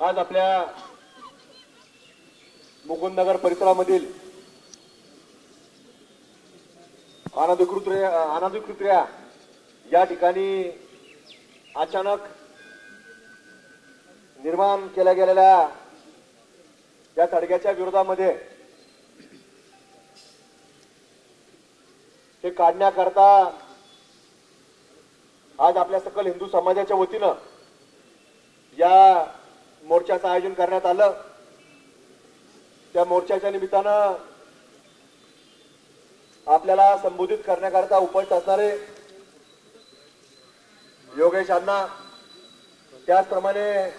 आज आपल्या मुकुंदनगर परिसरामधील अनधिकृतरित्या या ठिकाणी अचानक निर्माण केल्या गेलेल्या या तडग्याच्या विरोधामध्ये ते काढण्याकरता आज आपल्या सकल हिंदू समाजाच्या वतीनं या मोर्चाचं आयोजन करण्यात आलं। त्या मोर्चाच्या निमित्तानं आपल्याला संबोधित करण्याकरता उपस्थित असणारे योगेश अण्णा, त्याचप्रमाणे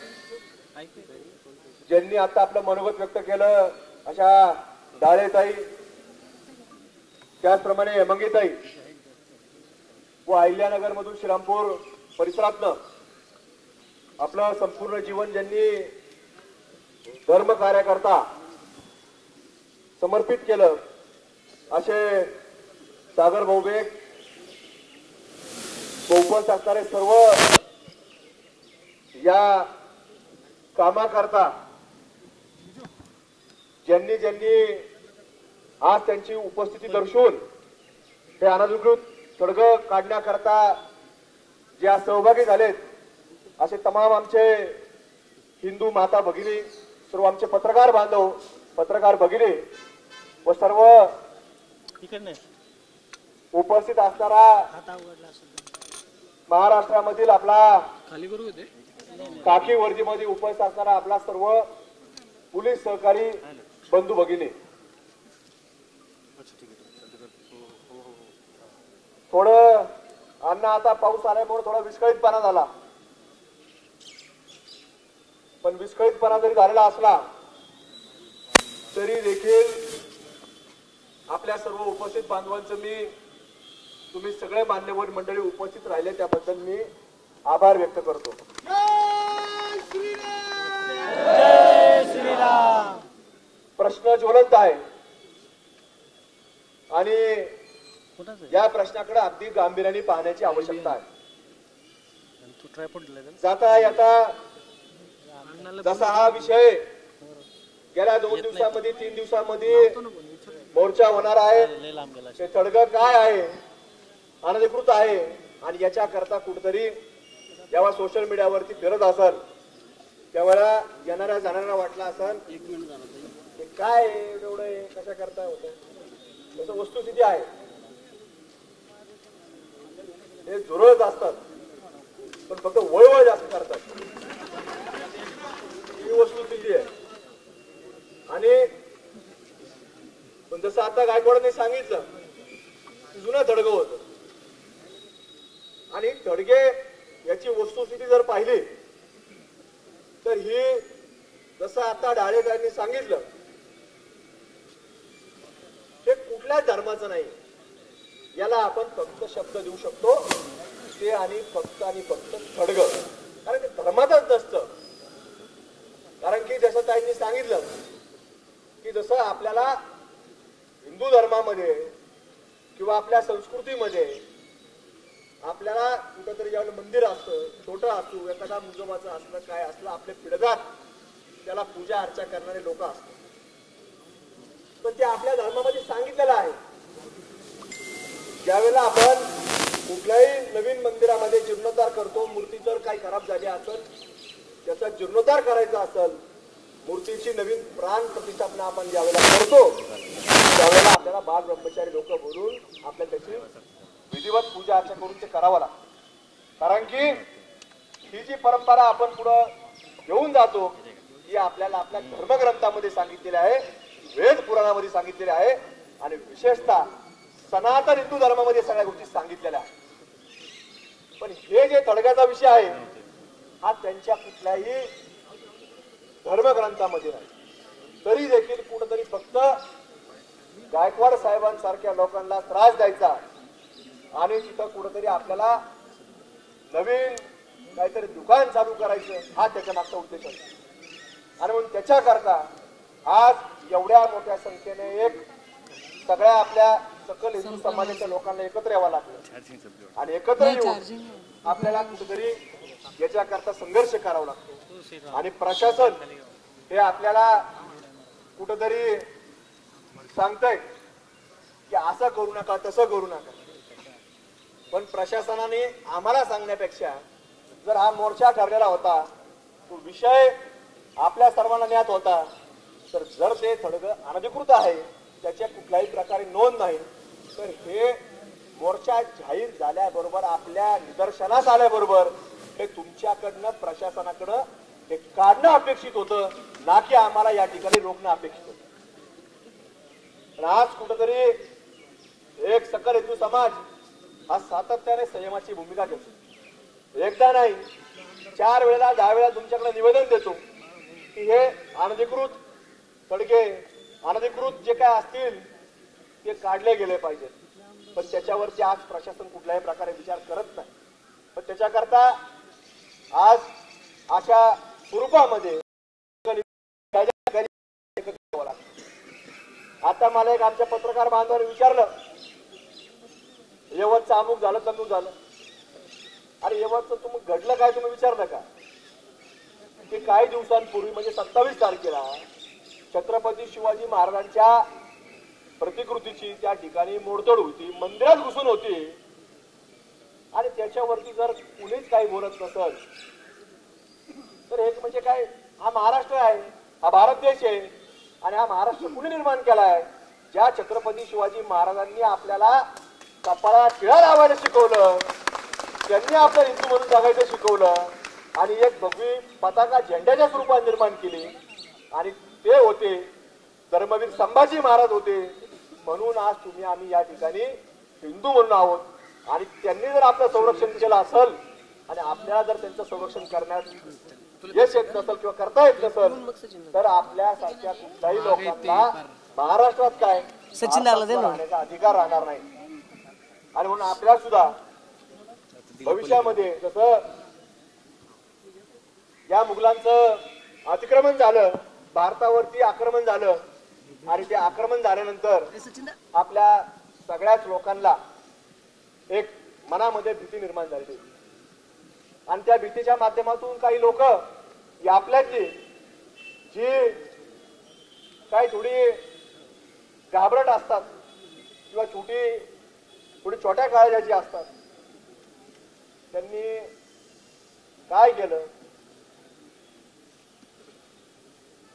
ज्यांनी आता आपलं मनोगत व्यक्त केलं अशा डाळेताई, त्याचप्रमाणे हेमंगीताई व अहिल्यानगर मधून श्रीरामपूर परिसरातनं आपलं संपूर्ण जीवन ज्यांनी धर्म कार्याकरता समर्पित केलं असे सागर भाऊबेग, उपस्थित असणारे सर्व या कामाकरता ज्यांनी आज त्यांची उपस्थिती दर्शवून हे अनधिकृत तडगं काढण्याकरता जे सहभागी झालेत असे तमाम आमचे हिंदू माता भगिनी, सर्व आमचे पत्रकार बांधव, पत्रकार भगिनी व सर्व उपस्थित असणारा महाराष्ट्रामधील आपला काकी वर्दीमध्ये उपस्थित असणारा आपला सर्व पोलीस सहकारी बंधू भगिनी, थोडं अण्णा आता पाऊस आल्यामुळे थोडा विस्कळीतपणा झाला, पण विस्कळीतपणा जरी झालेला असला तरी देखील आपल्या सर्व उपस्थित बांधवांचं तुम्ही सगळे मान्यवर मंडळी उपस्थित राहिले त्याबद्दल मी आभार व्यक्त करतो। प्रश्न ज्वलंत आहे आणि या प्रश्नाकडे अगदी गांभीर्याने पाहण्याची आवश्यकता आहे। जाता येता जसा हा विषय गेल्या 2 दिवसांमध्ये 3 दिवसांमध्ये मोर्चा होणार आहे, ते तडगं काय आहे, अनधिकृत आहे आणि याच्या करता कुठेतरी जेव्हा सोशल मीडियावरती फिरत असेल त्यावेळेला येणाऱ्या जाणाऱ्यांना वाटलं असेल की काय एवढं कशा करता होतं, तसं वस्तुस्थिती आहे। हे जुरळच असतात पण फक्त वळवळ जास्त करतात, ही वस्तुस्थिती आहे। आणि पण जसं आता गायकवाडांनी सांगितलं जुनं तडगं होतं आणि तडगे याची वस्तुस्थिती जर पाहिली तर ही जसं आता डाळेकरांनी सांगितलं हे कुठल्याच धर्माचं नाही, याला आपण फक्त शब्द देऊ शकतो ते आणि फक्त तडगं, कारण ते धर्मातच नसतं। कारण की जसं ताईंनी सांगितलं की जसं आपल्याला हिंदू धर्मामध्ये किंवा आपल्या संस्कृतीमध्ये आपल्याला कुठंतरी ज्यावेळेला मंदिर असतं, छोटं असतो, एखादा मुजोबाचं असलं काय असलं, आपले पिढ्यात त्याला पूजा अर्चा करणारे लोक असतात, पण ते आपल्या धर्मामध्ये सांगितलेलं आहे ज्यावेळेला आपण कुठल्याही नवीन मंदिरामध्ये जीर्णोद्धार करतो, मूर्ती जर काही खराब झाली असेल त्याचा जीर्णोद्धार करायचा असेल, मूर्तीची नवीन प्राण प्रतिष्ठापना आपण ज्यावेळेला करतो त्यावेळेला आपल्याला बाल ब्रह्मचारी लोक बोलून आपल्या त्याची विधिवत पूजा अर्चा करून ते करावं लागतं। कारण की ही जी परंपरा आपण पुढं घेऊन जातो ही आपल्याला आपल्या धर्मग्रंथामध्ये सांगितलेली आहे, वेद पुराणामध्ये सांगितलेले आहे आणि विशेषतः सनातन हिंदू धर्मामध्ये सगळ्या गोष्टी सांगितलेल्या आहेत। पण हे जे तडग्याचा विषय आहे हा त्यांच्या कुठल्याही धर्मग्रंथामध्ये नाही, तरी देखील कुठेतरी फक्त गायकवाड साहेबांसारख्या लोकांना त्रास द्यायचा आणि तिथं कुठेतरी आपल्याला नवीन काहीतरी दुकान चालू करायचं हा त्याच्या मागचा उद्देश असतो। आणि म्हणून त्याच्याकरता आज एवढ्या मोठ्या संख्येने सगळ्या आपल्या सकल हिंदू समाजाच्या लोकांना एकत्र यावं लागलं आणि एकत्र येऊन आपल्याला कुठेतरी याच्याकरता संघर्ष करावा लागतो। आणि प्रशासन हे आपल्याला कुठंतरी सांगतंय की असं करू नका तसं करू नका, पण प्रशासनाने आम्हाला सांगण्यापेक्षा जर हा मोर्चा ठरलेला होता, तो विषय आपल्या सर्वांना ज्ञात होता, तर जर ते थडगं अनधिकृत आहे, त्याच्या कुठल्याही प्रकारे नोंद नाही, तर हे मोर्चा जाहीर झाल्याबरोबर आपल्या निदर्शनास आल्याबरोबर हे तुमच्याकडनं प्रशासनाकडं हे काढणं अपेक्षित होतं, ना की आम्हाला या ठिकाणी रोखणं अपेक्षित होतं. आज कुठंतरी एक सकल हिंदू समाज हा सातत्याने संयमाची भूमिका घेतो. एकदा नाही 4 वेळेला 10 वेळा तुमच्याकडे निवेदन देतो की हे अनधिकृत तडगे अनधिकृत जे काय असतील ते काढले गेले पाहिजेत, पण त्याच्यावरती आज प्रशासन कुठल्याही प्रकारे विचार करत नाही. पण त्याच्याकरता आज अशा स्वरूपामध्ये आता मला एक आमच्या पत्रकार बांधवाने विचारलं, यवतचं अमुक झालं तमुक झालं. अरे यवतचं तुम्ही घडलं काय, तुम्ही विचारलं का? की काही दिवसांपूर्वी म्हणजे 27 तारखेला छत्रपती शिवाजी महाराजांच्या प्रतिकृतीची त्या ठिकाणी मोडतोड होती, मंदिरात घुसून होती, आणि त्याच्यावरती जर कुणीच काही बोलत नसल तर हे म्हणजे काय? हा महाराष्ट्र आहे, हा भारत देश आहे, आणि हा महाराष्ट्र कुणी निर्माण केलाय? ज्या छत्रपती शिवाजी महाराजांनी आपल्याला कपाळात टिळा लावायला शिकवलं, त्यांनी आपलं हिंदू म्हणून जगायचं शिकवलं, आणि एक भगवी पताका झेंड्याच्या स्वरूपात निर्माण केली, आणि ते होते धर्मवीर संभाजी महाराज होते. म्हणून आज तुम्ही आम्ही या ठिकाणी हिंदू म्हणून आहोत, आणि त्यांनी जर आपलं संरक्षण केलं असेल आणि आपल्याला जर त्यांचं संरक्षण करण्यात यश येत नसेल किंवा करता येत नसेल, तर आपल्यासारख्या कुठल्याही लोकांना महाराष्ट्रात काय राहण्याचा अधिकार राहणार नाही. आणि म्हणून आपल्याला सुद्धा भविष्यामध्ये जसं या मुघलांचं अतिक्रमण झालं, भारतावरती आक्रमण झालं, आणि ते आक्रमण झाल्यानंतर आपल्या सगळ्याच लोकांना एक मनामध्ये भीती निर्माण झाली, आणि त्या भीतीच्या माध्यमातून काही लोक आपल्यातली जी काही थोडी घाबरट असतात किंवा थोडी छोट्या काळजाची असतात, त्यांनी काय केलं,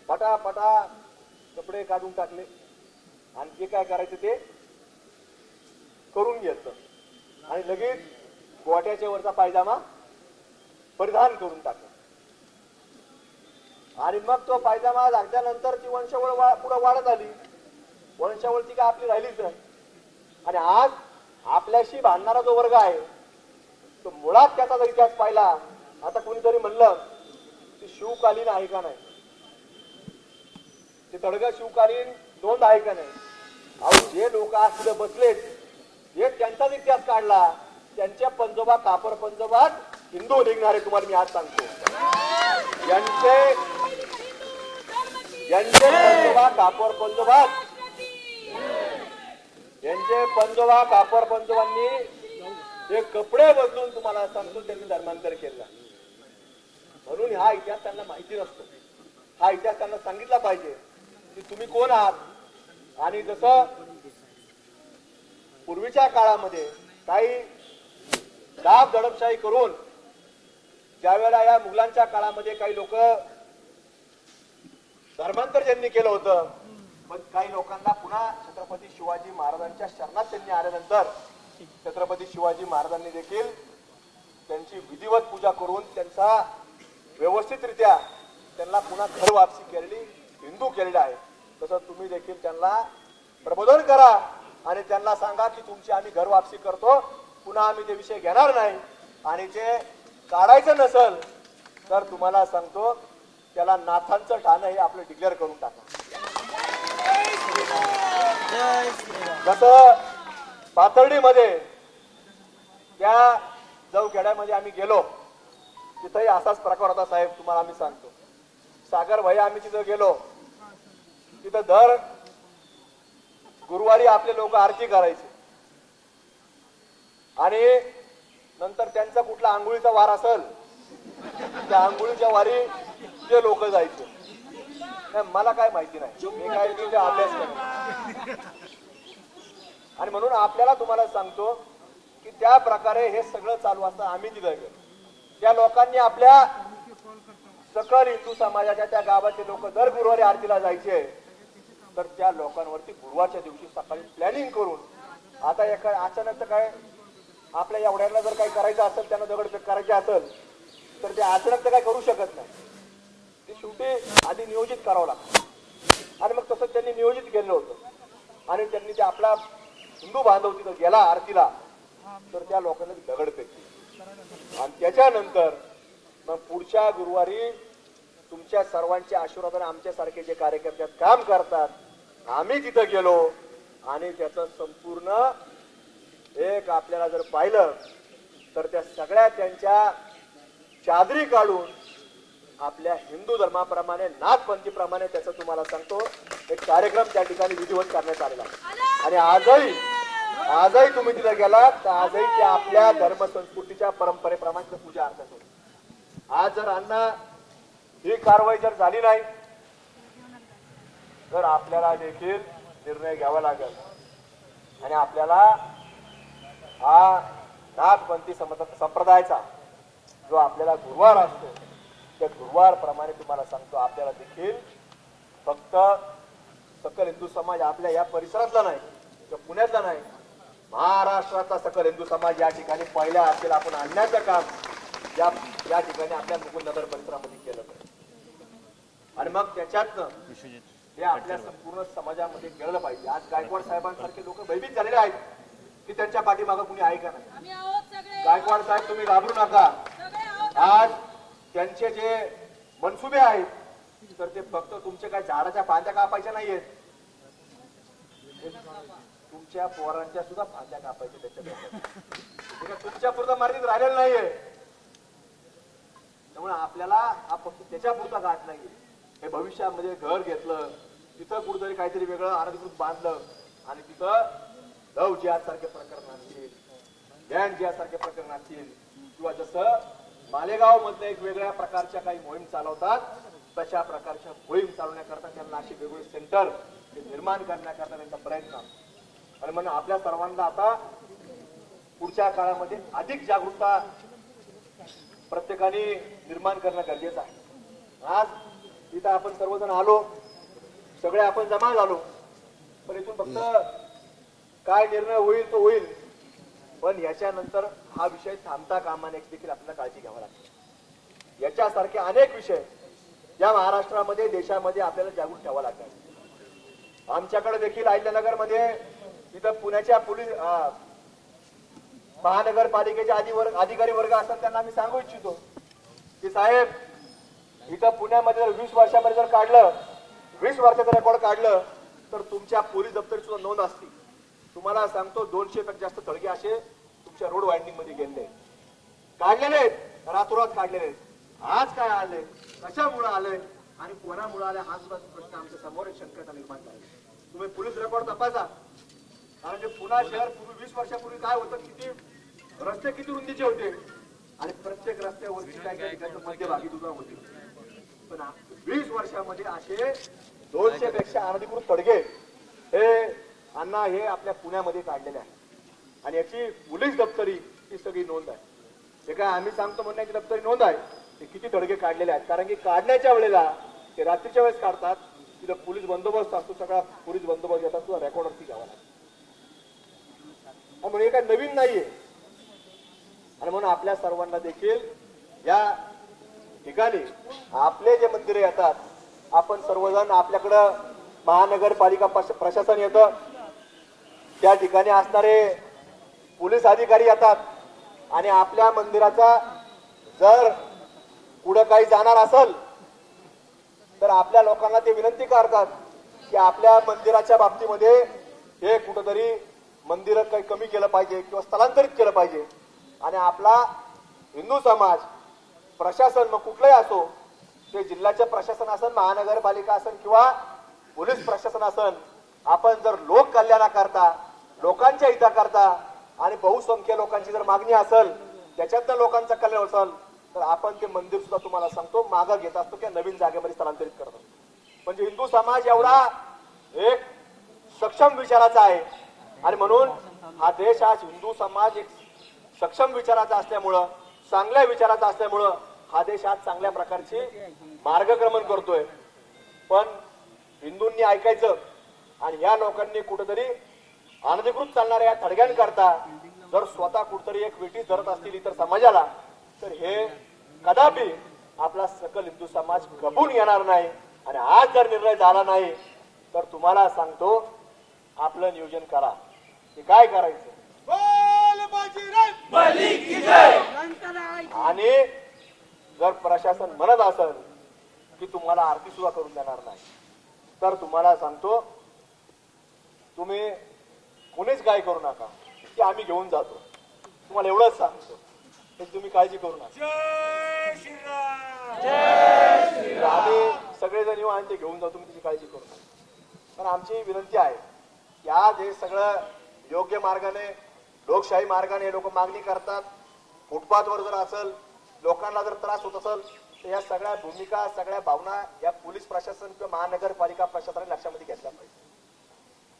पटापटा कपडे काढून टाकले, आणखी काय करायचं ते करून घेतलं, आणि लगेच गोट्याच्या वरचा पायजामा परिधान करून टाकला, आणि मग तो पायजामा घातल्यानंतर ती वंशावळ पुढे वाढत आली. वंशावळ ती काय आपली राहिलीच नाही. आणि आज आपल्याशी भांडणारा जो वर्ग आहे तो मुळात त्याचा जर इतिहास पाहिला, आता कोणीतरी म्हणलं की शिवकालीन आहे का नाही, ते तडगा शिवकालीन नोंद आहे का नाही? अहो जे लोक आज तिथे बसलेत हे त्यांचाच इतिहास काढला, त्यांच्या पंजोबा कापर पंजोबात हिंदू निघणारे तुम्हाला मी आज सांगतो. यांचे पंजोबा कापर पंजोबात, यांचे पंजोबा कापर पंजोबांनी हे कपडे बदलून तुम्हाला सांगतो त्यांनी धर्मांतर केलं. म्हणून हा इतिहास त्यांना माहिती नसतो. हा इतिहास त्यांना सांगितला पाहिजे की तुम्ही कोण आहात. आणि जसं पूर्वीच्या काळामध्ये काही दाब दडपशाही करून ज्यावेळेला या मुघलांच्या काळामध्ये काही लोक धर्मांतर ज्यांनी केलं होतं, पण काही लोकांना पुन्हा छत्रपती शिवाजी महाराजांच्या शरणात त्यांनी आल्यानंतर छत्रपती शिवाजी महाराजांनी देखील त्यांची विधिवत पूजा करून त्यांचा व्यवस्थितरित्या त्यांना पुन्हा घर वापसी केलेली, हिंदू केलेला आहे. तसं तुम्ही देखील त्यांना प्रबोधन करा आणि त्यांना सांगा की तुमची आम्ही घर वापसी करतो, पुन्हा आम्ही ते विषय घेणार नाही, आणि ते काढायचं नसल तर तुम्हाला सांगतो त्याला नाथांचं ठाणं हे आपलं डिक्लेअर करून टाका. जसं पाथर्डीमध्ये त्या जवखेड्यामध्ये आम्ही गेलो, तिथंही असाच प्रकार होता साहेब, तुम्हाला आम्ही सांगतो. सागर भाई आम्ही तिथं गेलो, तिथं दर गुरुवारी आपले लोक आरती करायचे, आणि नंतर त्यांचा कुठला आंघोळीचा वार असेल त्या आंघोळीच्या वारी ते लोक जायचे. मला काय माहिती नाही, मी काय तिथे अभ्यास करतो. आणि म्हणून आपल्याला तुम्हाला सांगतो की त्या प्रकारे हे सगळं चालू असतं. आम्ही तिथे गेलो, त्या लोकांनी आपल्या सकल हिंदू समाजाच्या त्या गावाचे लोक दर गुरुवारी आरतीला जायचे, तर त्या लोकांवरती गुरुवारच्या दिवशी सकाळी प्लॅनिंग करून आता एका अचानक काय आपल्या एवढ्याला जर काही करायचं असेल, त्यांना दगडफेक करायची असेल तर ते अचानक तर काय करू शकत नाही. ते शेवटी आधी नियोजित करावं लागतं. आणि मग तसं त्यांनी नियोजित केलं होतं आणि त्यांनी ते आपला हिंदू बांधव तिथं गेला आरतीला, तर त्या लोकांना दगडफेक केली. आणि त्याच्यानंतर मग पुढच्या गुरुवारी तुमच्या सर्वांच्या आशीर्वादाने आमच्यासारखे जे कार्यकर्ते काम करतात, आम्ही तिथं गेलो आणि त्याचं संपूर्ण एक आपल्याला जर पाहिलं तर त्या सगळ्या त्यांच्या चादरी काढून आपल्या हिंदू धर्माप्रमाणे नाथपंथीप्रमाणे त्याचं तुम्हाला सांगतो एक कार्यक्रम त्या ठिकाणी विधिवत करण्यात आलेला. आणि आजही तुम्ही तिथे गेलात तर आजही त्या आपल्या धर्म संस्कृतीच्या परंपरेप्रमाणे पूजा अर्चा होते. आज जर अण्णा ही कारवाई जर झाली नाही तर आपल्याला देखील निर्णय घ्यावा लागेल. आणि आपल्याला हा नाथपंथी संप्रदायाचा जो आपल्याला गुरुवार असतो, त्या गुरुवार प्रमाणे तुम्हाला सांगतो आपल्याला देखील फक्त सकल हिंदू समाज आपल्या या परिसरातला नाही, किंवा पुण्यातला नाही, महाराष्ट्राचा सकल हिंदू समाज या ठिकाणी पहिल्या आरतीला आपण आणण्याचं काम या ठिकाणी आपल्या मुकुंदनगर परिसरामध्ये केलं पाहिजे. आणि मग त्याच्यातनं हे आपल्या संपूर्ण समाजामध्ये केलं पाहिजे. आज गायकवाड साहेबांसारखे लोक भयभीत झालेले आहेत की त्यांच्या पाठीमागं कुणी आहे का नाही. गायकवाड साहेब तुम्ही घाबरू नका. आज त्यांचे जे मनसुबे आहेत तर ते फक्त तुमचे काय झाडाच्या फांद्या कापायच्या नाहीयेत, तुमच्या पोरांच्या सुद्धा फांद्या कापायच्या त्याच्या तुमच्या पुरता मर्यादित राहिलेलं नाहीये. त्यामुळे आपल्याला हा फक्त त्याच्या पुरता गाठ नाहीये. हे भविष्यामध्ये घर घेतलं, तिथं कुठेतरी काहीतरी वेगळं अनधिकृत बांधलं आणि तिथं लव जिहाद सारखे प्रकरण असतील, गँग जिहाद सारखे प्रकरण असतील, किंवा जसं मालेगाव मधल्या एक वेगळ्या प्रकारच्या काही मोहीम चालवतात तशा प्रकारच्या मोहीम चालवण्याकरता त्यांना अशी वेगवेगळे सेंटर निर्माण करण्याकरता त्यांचा प्रयत्न. आणि म्हणून आपल्या सर्वांना आता पुढच्या काळामध्ये अधिक जागरूकता प्रत्येकाने निर्माण करणं गरजेचं आहे. आज इथं आपण सर्वजण आलो, सगळे आपण जमा झालो, पण इथून फक्त काय निर्णय होईल तो होईल, पण याच्यानंतर हा विषय थांबता कामा नये देखील आपल्याला काळजी घ्यावी लागते. याच्यासारखे अनेक विषय या महाराष्ट्रामध्ये देशामध्ये आपल्याला जागृत ठेवावा लागतात. आमच्याकडे देखील अहिल्यानगरमध्ये इथं पुण्याच्या पोलीस महानगरपालिकेचे अधिकारी वर्ग असतात, त्यांना आम्ही सांगू इच्छितो की साहेब इथं पुण्यामध्ये जर 20 वर्षामध्ये जर काढलं, 20 वर्षाचं रेकॉर्ड काढलं तर तुमच्या पोलीस दप्तरी सुद्धा नोंद असते. तुम्हाला सांगतो 200 पेक्षा जास्त तळगे असे तुमच्या रोड वाइंडिंग मध्ये गेले काढलेले आहेत, रातोरात काढलेले आहेत. आज काय आले, कशामुळे आले आणि कोणामुळे आले हा सुद्धा प्रश्न आमच्या समोर शंका निर्माण झाला. तुम्ही पोलीस रेकॉर्ड तपासा. कारण की पुणे शहर पूर्वी 20 वर्षापूर्वी काय होतं, किती रस्ते किती रुंदीचे होते आणि प्रत्येक रस्त्यावरती काय काय मध्यभागी दुकान होती. पण 20 वर्षामध्ये असे 200 पेक्षा अनधिकृत तडगे हे अण्णा हे आपल्या पुण्यामध्ये काढलेले आहे. आणि याची पोलीस दप्तरी ही सगळी नोंद आहे. हे काय आम्ही सांगतो म्हणण्याची दप्तरी नोंद आहे, ते किती तडगे काढलेले आहेत. कारण की काढण्याच्या वेळेला ते रात्रीच्या वेळेस काढतात, तिथं पोलीस बंदोबस्त असतो, सगळा पोलीस बंदोबस्त येतात, सुद्धा रेकॉर्डवरती घ्यावा लागतो. म्हणून हे काय नवीन नाहीये. आणि म्हणून आपल्या सर्वांना देखील या ठिकाणी आपले जे मंदिरे येतात, आपण सर्वजण आपल्याकडं महानगरपालिका प्रशासन येतं, त्या ठिकाणी असणारे पोलीस अधिकारी येतात आणि आपल्या मंदिराचा जर पुढे काही जाणार असेल तर आपल्या लोकांना ते विनंती करतात की आपल्या मंदिराच्या बाबतीमध्ये हे कुठंतरी मंदिर काही कमी केलं पाहिजे किंवा स्थलांतरित केलं पाहिजे. आणि आपला हिंदू समाज प्रशासन मग कुठलंही असो, ते जिल्ह्याचे प्रशासन असेल, महानगरपालिका असेल किंवा पोलीस प्रशासन असेल, आपण जर लोक कल्याणाकरता, लोकांच्या हिताकरता आणि बहुसंख्य लोकांची जर मागणी असेल, त्याच्यातनं लोकांचं कल्याण असेल तर आपण ते मंदिर सुद्धा तुम्हाला सांगतो मागं घेत असतो किंवा नवीन जागेमध्ये स्थलांतरित करत असतो. म्हणजे हिंदू समाज एवढा एक सक्षम विचाराचा आहे आणि म्हणून हा देश आज हिंदू समाज एक सक्षम विचाराचा असल्यामुळं चांगल्या विचाराचा असल्यामुळं हा देश आज चांगल्या प्रकारची मार्गक्रमण करतोय. पण हिंदूंनी ऐकायचं आणि या लोकांनी कुठेतरी अनधिकृत चालणाऱ्या या थडग्यांकरता जर स्वतः कुठेतरी एक विटी धरत असतील इतर समाजाला तर हे कदापि आपला सकल हिंदू समाज खपून येणार नाही. आणि आज जर निर्णय झाला नाही तर तुम्हाला सांगतो आपलं नियोजन करा की काय करायचं. आणि जर प्रशासन म्हणत असेल की तुम्हाला आरती सुद्धा करून देणार नाही तर तुम्हाला सांगतो तुम्ही कोणीच काय करू नका की आम्ही घेऊन जातो. तुम्हाला एवढंच सांगतो की तुम्ही काळजी करू नका. आम्ही सगळेजण येऊ आणि ते घेऊन जातो. तुम्ही त्याची काळजी करू नका. पण आमची विनंती आहे की आज हे सगळं योग्य मार्गाने लोकशाही मार्गाने लोक मागणी करतात. फुटपाथवर जर असेल लोकांना जर त्रास होत असेल तर या सगळ्या भूमिका सगळ्या भावना या पोलीस प्रशासन किंवा महानगरपालिका प्रशासनाने लक्षामध्ये घेतल्या पाहिजे.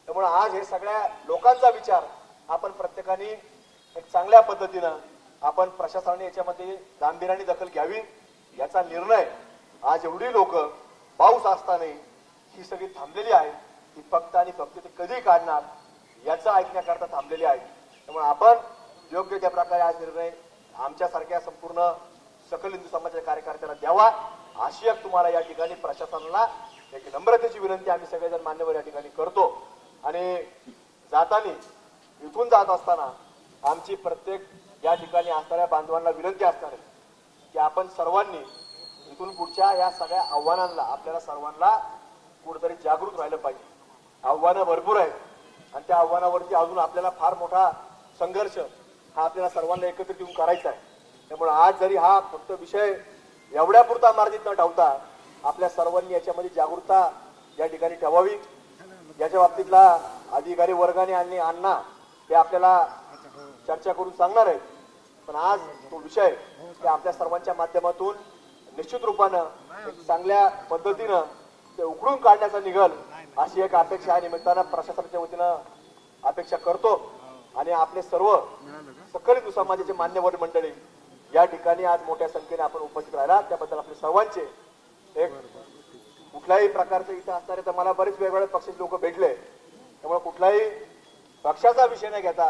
त्यामुळे आज हे सगळ्या लोकांचा विचार आपण प्रत्येकाने एक चांगल्या पद्धतीनं आपण प्रशासनाने याच्यामध्ये गांभीर्याने दखल घ्यावी याचा निर्णय आज एवढी लोक पाऊस असताना ही सगळी थांबलेली आहेत. ही फक्त आणि फक्त ते कधी काढणार याचं ऐकण्याकरता थांबलेली आहेत. त्यामुळे आपण योग्य त्या प्रकारे आज निर्णय आमच्यासारख्या संपूर्ण सकल हिंदू समाजाच्या कार्यकर्त्यांना द्यावा अशी एक तुम्हाला या ठिकाणी प्रशासनाला एक नम्रतेची विनंती आम्ही सगळेजण मान्यवर या ठिकाणी करतो. आणि जाताना इथून जात असताना आमची प्रत्येक या ठिकाणी असणाऱ्या बांधवांना विनंती असणार आहे की आपण सर्वांनी इथून पुढच्या या सगळ्या आव्हानांना आपल्याला सर्वांना कुठेतरी जागृत राहिलं पाहिजे. आव्हानं भरपूर आहेत आणि त्या आव्हानावरती अजून आपल्याला फार मोठा संघर्ष हा आपल्याला सर्वांना एकत्रित येऊन करायचा आहे. त्यामुळे आज जरी हा फक्त विषय एवढ्यापुरता मर्यादित न ठेवता आपल्या सर्वांनी याच्यामध्ये जागरूकता या ठिकाणी ठेवावी. याच्या बाबतीतला अधिकारी वर्गाने आणि अण्णा ते आपल्याला चर्चा करून सांगणार आहेत. पण आज तो विषय ते आपल्या सर्वांच्या माध्यमातून निश्चित रूपानं एक चांगल्या पद्धतीनं ते उकळून काढण्याचा निघल अशी एक अपेक्षा या निमित्तानं प्रशासनाच्या वतीनं अपेक्षा करतो. आणि आपले सर्व सकल हिंदू समाजाचे मान्यवर मंडळी या ठिकाणी आज मोठ्या संख्येने आपण उपस्थित राहिला त्याबद्दल आपले सर्वांचे एक कुठल्याही प्रकारचे इथे असणारे तर मला बरेच वेगवेगळ्या पक्षाचे लोक भेटले. त्यामुळे कुठलाही पक्षाचा विषय न घेता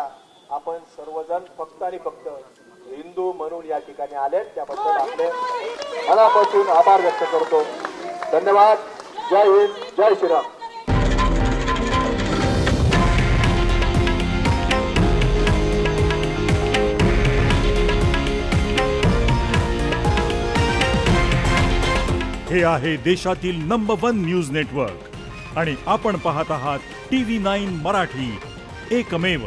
आपण सर्वजण फक्त आणि फक्त हिंदू म्हणून या ठिकाणी आले त्याबद्दल आपले मनापासून आभार व्यक्त करतो. धन्यवाद. जय हिंद. जय श्रीराम. हे आहे देशातील नंबर 1 न्यूज नेटवर्क आणि आपण पाहत आहात TV9 मराठी, एकमेव.